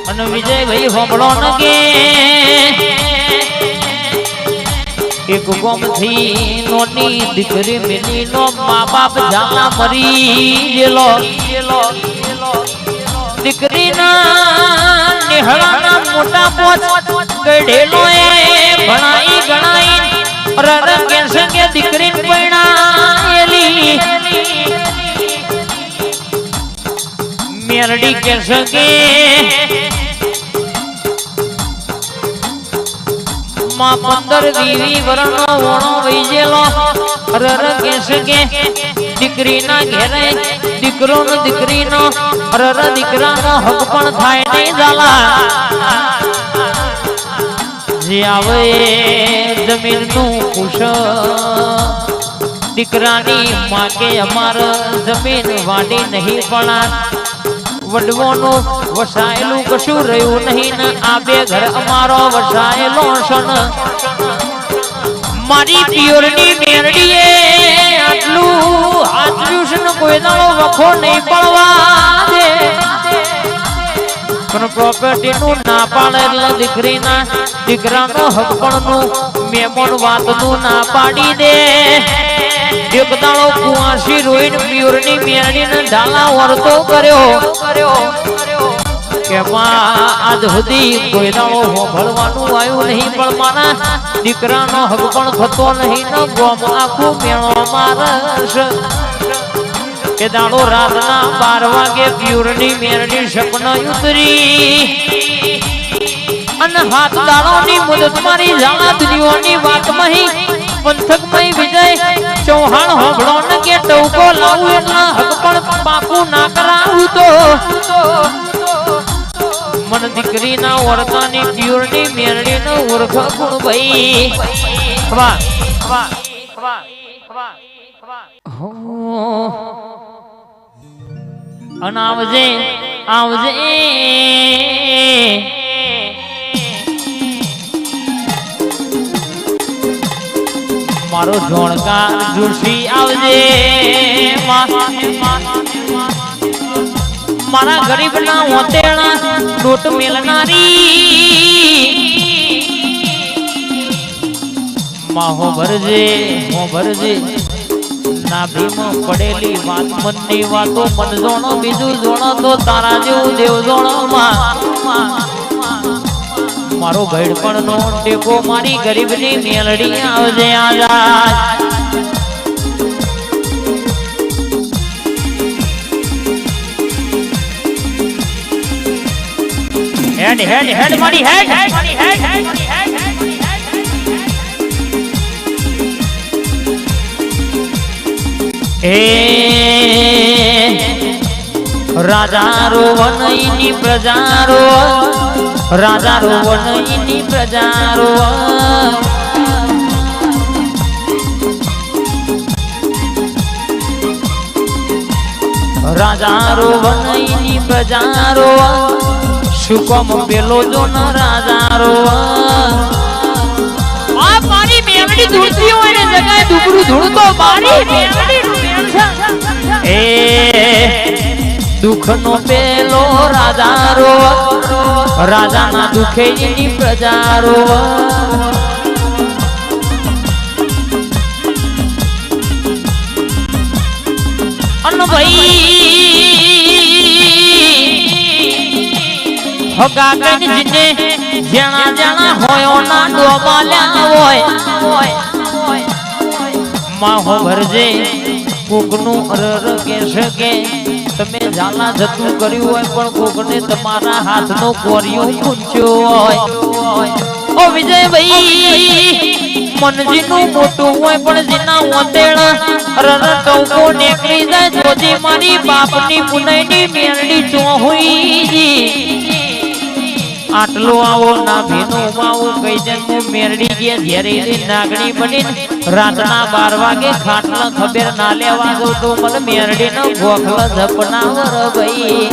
અને વિજય ભાઈ હોબળો ન કે એક ગોમ થી નોની દીકરી મેલી નો મા બાપ જાલા મરી ગયેલો દીકરી ના નિહળાના મોટા પોચ ગઢેલો એ ભણાઈ ગણાઈ રર કે સંગે દીકરી પૈણાયેલી મેરડી કે સંગે માં 15-20 વર્ષનો વણો વૈજેલો રર કે સંગે દીકરીના ઘેરે દીકરો ને દીકરીનો રર દીકરાનો હક પણ થાય નહીં ઝાલા જે આવે જમીનનું કુશ દીકરાની માં કે અમાર જમીન વાડી નહીં પણ વડવોનું વસાયેલું કશું રહ્યું નહીં ને આ બે ઘર અમારો વસાયેલો છે મારી પિયોરની મેરડીએ આટલું હાચવ્યું છે ને કોઈ દાડો વખો નહીં પડવા દે પણ પ્રોપર્ટીનું ના પાડે એટલે દીકરીના દીકરાનો હક પણનું મેમણ વાતનું ના પાડી દે એક દાડો કુંવાસી રોઈને પિયોરની મેરડીને ઢાલા વર્તો કર્યો કે આજ સુધી કોઈ દાડો હોભળવાનું આવ્યું નહીં પણ મારા દીકરાનો હક પણ થતો નહીં ને ગોમ આખું મેળો મારસ કે દાડો રાતના 12 વાગે પિયોરની મેરડી સપના ઉતરી અને હાથ દાડોની મુદત મારી જાણા દુનિયાની વાત મહી પંથકમય વિજય ચૌહાણ હોબળો ને કે ટવકો લાવું એટલા હક પણ બાપુ ના કરાવું તો મન દીકરીના વર્તાની પિયોરની મેરડી નો ઓળખ ગુણ ભાઈ વાહ વાહ વાહ વાહ અને આવજે આવજે મારો જોણકાર જોશી આવજે મારા ગરીબના હોતેણા લોટ મેલનારી માં હો ભરજે ના ભીમ પડેલી વાત મનની વાતો મન જોણો બીજું જોણો તો તારા જેવું દેવ જોણો મારો ભેડપણ નો ટેકો મારી ગરીબની મેલડી આવજે આજાદ હેડ હેડ હેડ મારી હેડ એ રાજા રોવનની પ્રજારો રાજા રોવનની પ્રજારો રાજા રોવનની પ્રજારો શુકમ પેલો જો ન રાજા રો આ મારી મેમડી ધૂળતી હોય ને જગાએ દુબરું ધૂળ તો મારી મેમડી એ દુખ નો પેલો રાજા રો રાજાના દુખે ની પ્રજા રો અન ભાઈ હગા કઈ જીને જણા જણા હોયો ના ડોબાલ્યા હોય માં હો ભરજે કોકનું અરર કે શકે તમે જાલા જતું કર્યું હોય પણ કોકને તમારા હાથનો કોરિયો પૂછ્યો હોય ઓ વિજય ભાઈ મનજીનું મોટું હોય પણ જેના ઓતેડા અરર ટવકો નીકળી જાય જોજી મારી બાપની પુનઈની મેરડી ચો હોઈ આટલો આવો ના ભીનો માવો કઈ જન્મ મેરડી ગયા ઘેરેલી નાગણી બની રાતના 12 વાગે ખાટલા ખબર ના લેવા દો તો મને મેરડી નો ગોખલા જપનાવર ભાઈ